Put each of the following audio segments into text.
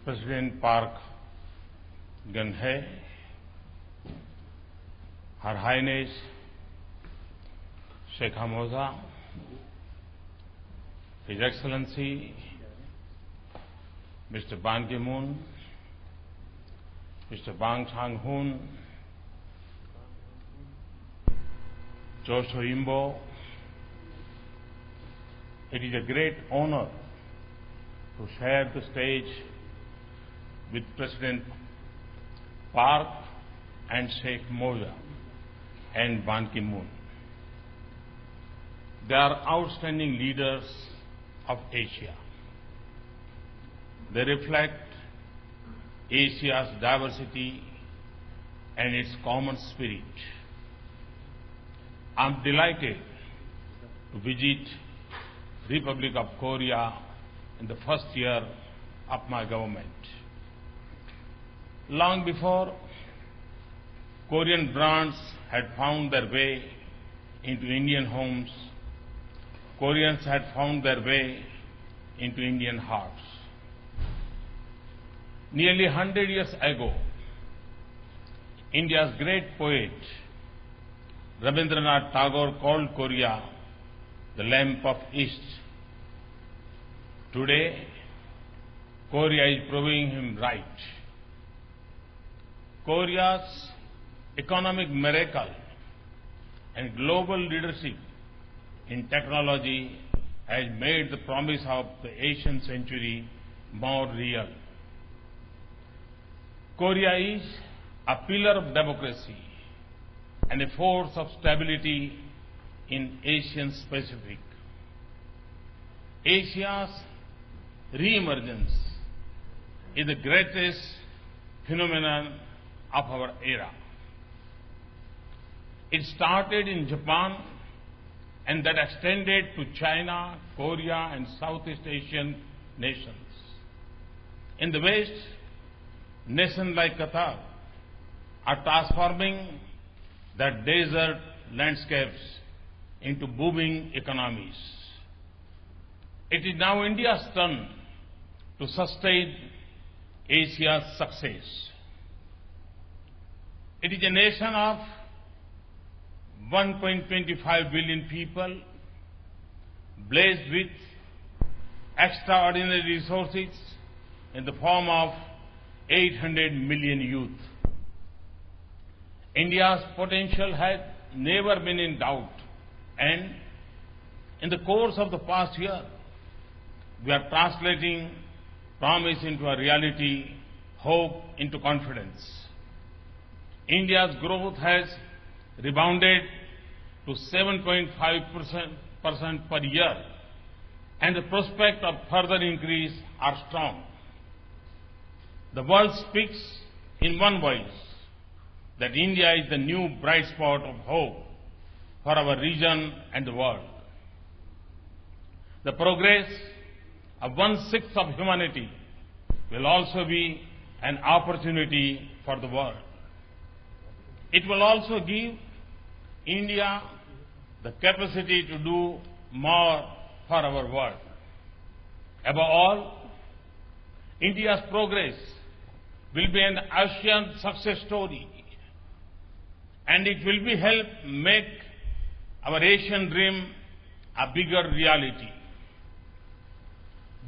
President Park Geun-hye, Her Highness Sheikh Hamza, His Excellency Mr. Ban Ki-moon, Mr. Bang Sang-hoon, Cho So-yimbo, it is a great honor to share the stage with President Park and Sheikh Moza and Ban Ki-moon. They are outstanding leaders of Asia. They reflect Asia's diversity and its common spirit. I am delighted to visit Republic of Korea in the first year of my government. Long before Korean brands had found their way into Indian homes, Koreans had found their way into Indian hearts. Nearly 100 years ago, India's great poet Rabindranath Tagore called Korea the lamp of East. Today, Korea is proving him right. Korea's economic miracle and global leadership in technology has made the promise of the Asian century more real. Korea is a pillar of democracy and a force of stability in Asian Pacific. Asia's re-emergence is the greatest phenomenon of our era. It started in Japan and that extended to China, Korea, and Southeast Asian nations. In the West, nations like Qatar are transforming their desert landscapes into booming economies. It is now India's turn to sustain Asia's success. It is a nation of 1.25 billion people, blessed with extraordinary resources in the form of 800 million youth. India's potential had never been in doubt, and in the course of the past year, we are translating promise into a reality, hope into confidence. India's growth has rebounded to 7.5% per year, and the prospect of further increase are strong. The world speaks in one voice that India is the new bright spot of hope for our region and the world. The progress of 1/6 of humanity will also be an opportunity for the world. It will also give India the capacity to do more for our world. Above all, India's progress will be an Asian success story, and it will be help make our Asian dream a bigger reality.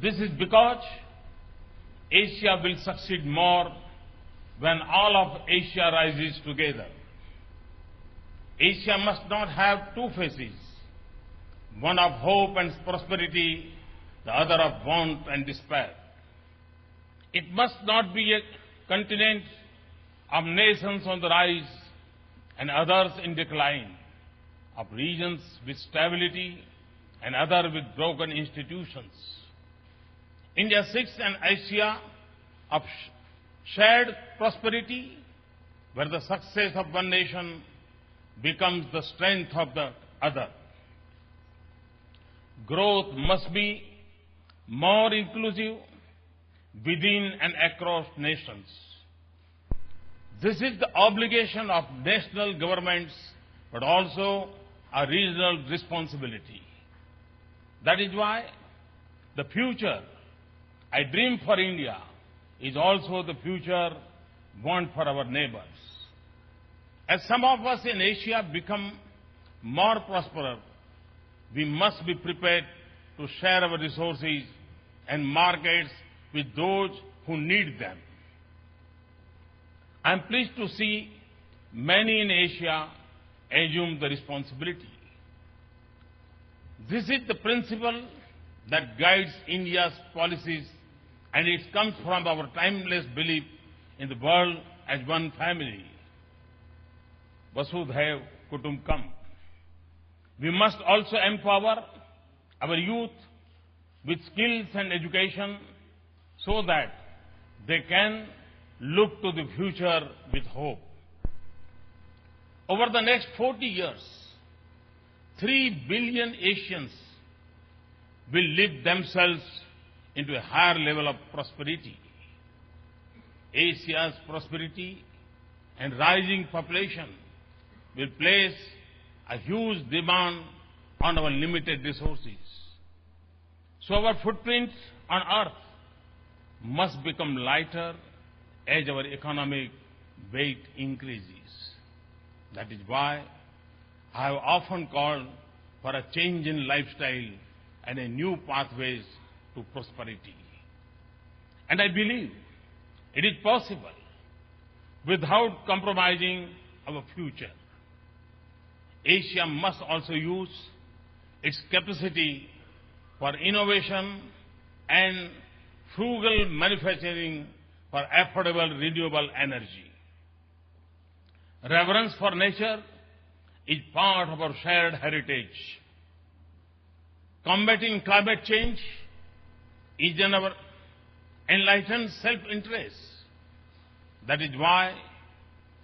This is because Asia will succeed more when all of Asia rises together. Asia must not have two faces, one of hope and prosperity, the other of want and despair. It must not be a continent of nations on the rise and others in decline, of regions with stability and others with broken institutions. India seeks an Asia of shared prosperity, where the success of one nation becomes the strength of the other. Growth must be more inclusive within and across nations. This is the obligation of national governments, but also a regional responsibility. That is why the future I dream for India is also the future want for our neighbors. As some of us in Asia become more prosperous, we must be prepared to share our resources and markets with those who need them. I am pleased to see many in Asia assume the responsibility. This is the principle that guides India's policies, and it comes from our timeless belief in the world as one family. Vasudhaiv Kutumbakam. We must also empower our youth with skills and education so that they can look to the future with hope. Over the next 40 years, 3 billion Asians will lift themselves into a higher level of prosperity. Asia's prosperity and rising population will place a huge demand on our limited resources. So our footprint on earth must become lighter as our economic weight increases. That is why I have often called for a change in lifestyle and a new pathways to prosperity. And I believe it is possible without compromising our future. Asia must also use its capacity for innovation and frugal manufacturing for affordable renewable energy. Reverence for nature is part of our shared heritage. Combating climate change is in our enlightened self-interest. That is why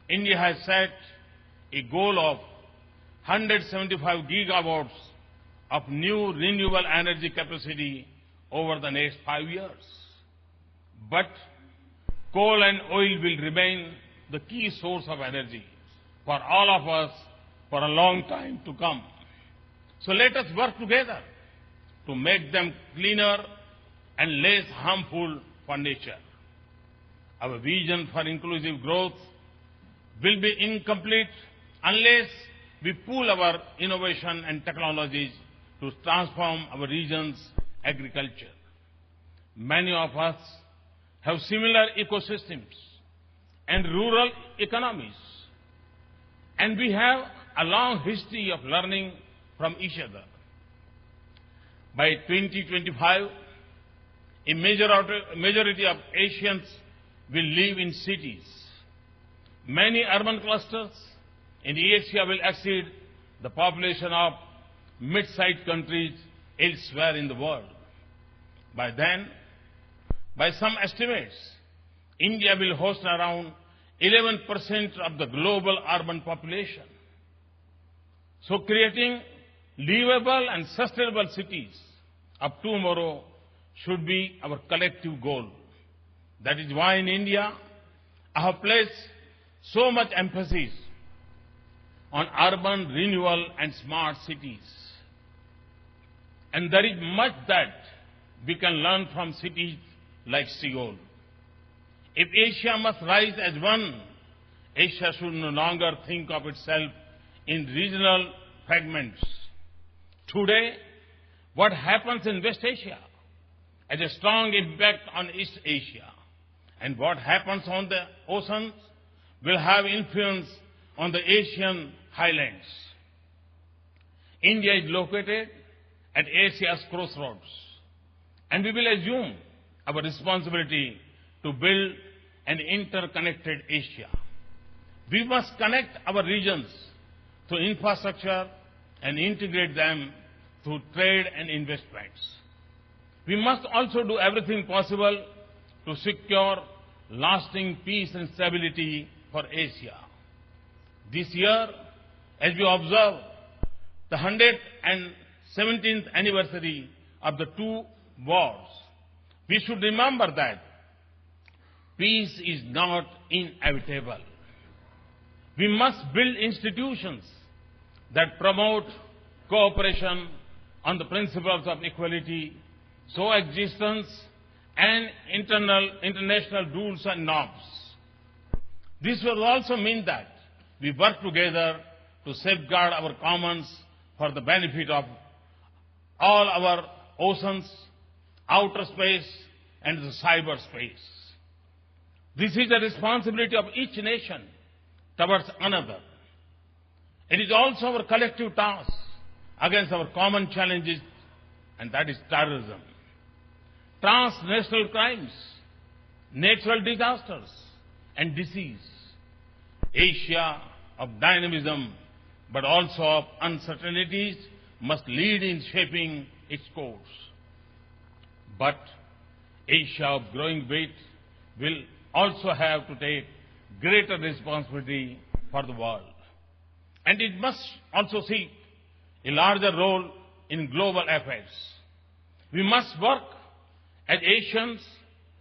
India has set a goal of 175 gigawatts of new renewable energy capacity over the next 5 years. But coal and oil will remain the key source of energy for all of us for a long time to come. So let us work together to make them cleaner and less harmful for nature. Our vision for inclusive growth will be incomplete unless we pool our innovation and technologies to transform our region's agriculture. Many of us have similar ecosystems and rural economies, and we have a long history of learning from each other. By 2025, a majority of Asians will live in cities. Many urban clusters in Asia will exceed the population of mid-sized countries elsewhere in the world. By then, by some estimates, India will host around 11% of the global urban population. So creating livable and sustainable cities of tomorrow should be our collective goal. That is why in India, I have placed so much emphasis on urban renewal and smart cities. And there is much that we can learn from cities like Seoul. If Asia must rise as one, Asia should no longer think of itself in regional fragments. Today, what happens in West Asia has a strong impact on East Asia. And what happens on the oceans will have influence on the Asian highlands. India is located at Asia's crossroads, and we will assume our responsibility to build an interconnected Asia. We must connect our regions through infrastructure and integrate them through trade and investments. We must also do everything possible to secure lasting peace and stability for Asia. This year, as we observe the 117th anniversary of the two wars, we should remember that peace is not inevitable. We must build institutions that promote cooperation on the principles of equality, coexistence, and international rules and norms. This will also mean that we work together to safeguard our commons for the benefit of all our oceans, outer space, and the cyberspace. This is the responsibility of each nation towards another. It is also our collective task against our common challenges, and that is terrorism, transnational crimes, natural disasters, and disease. Asia of dynamism, but also of uncertainties, must lead in shaping its course. But Asia of growing weight will also have to take greater responsibility for the world. And it must also seek a larger role in global affairs. We must work as Asians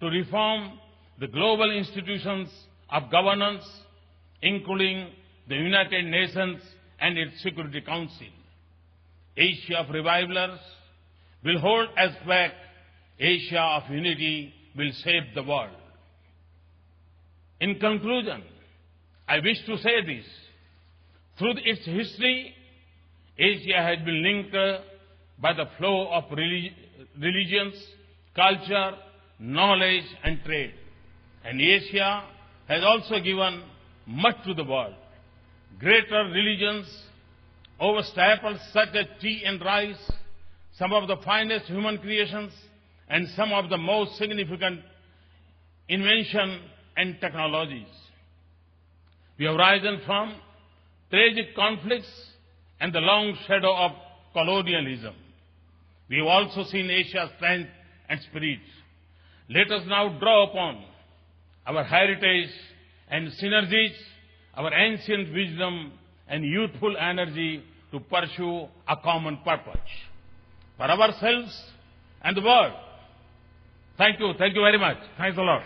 to reform the global institutions of governance, including the United Nations and its Security Council. Asia of revivalers will hold us back. Asia of unity will save the world. In conclusion, I wish to say this. Through its history, Asia has been linked by the flow of religions, culture, knowledge, and trade. And Asia has also given much to the world. Greater religions over staples such as tea and rice, some of the finest human creations, and some of the most significant inventions and technologies. We have risen from tragic conflicts and the long shadow of colonialism. We have also seen Asia's strength and spirit. Let us now draw upon our heritage and synergies, our ancient wisdom and youthful energy to pursue a common purpose for ourselves and the world. Thank you. Thank you very much. Thanks a lot.